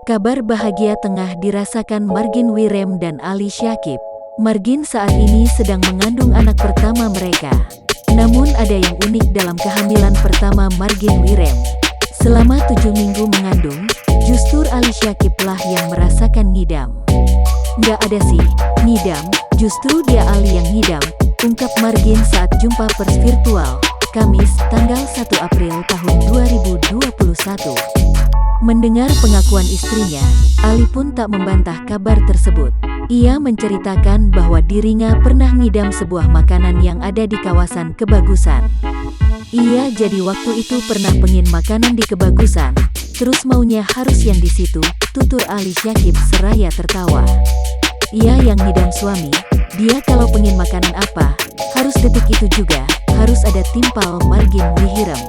Kabar bahagia tengah dirasakan Margin Wirem dan Ali Syakib. Margin saat ini sedang mengandung anak pertama mereka. Namun ada yang unik dalam kehamilan pertama Margin Wirem. Selama 7 minggu mengandung, justru Ali Syakib lah yang merasakan ngidam. Nggak ada sih, ngidam, justru dia Ali yang ngidam, ungkap Margin saat jumpa pers virtual, Kamis, tanggal 1 April tahun 2021. Mendengar pengakuan istrinya, Ali pun tak membantah kabar tersebut. Ia menceritakan bahwa dirinya pernah ngidam sebuah makanan yang ada di kawasan Kebagusan. Ia jadi waktu itu pernah pengin makanan di Kebagusan, terus maunya harus yang di situ, tutur Ali Syakib seraya tertawa. Ia yang ngidam suami, dia kalau pengin makanan apa, harus detik itu juga, harus ada timpal Margin Wirem.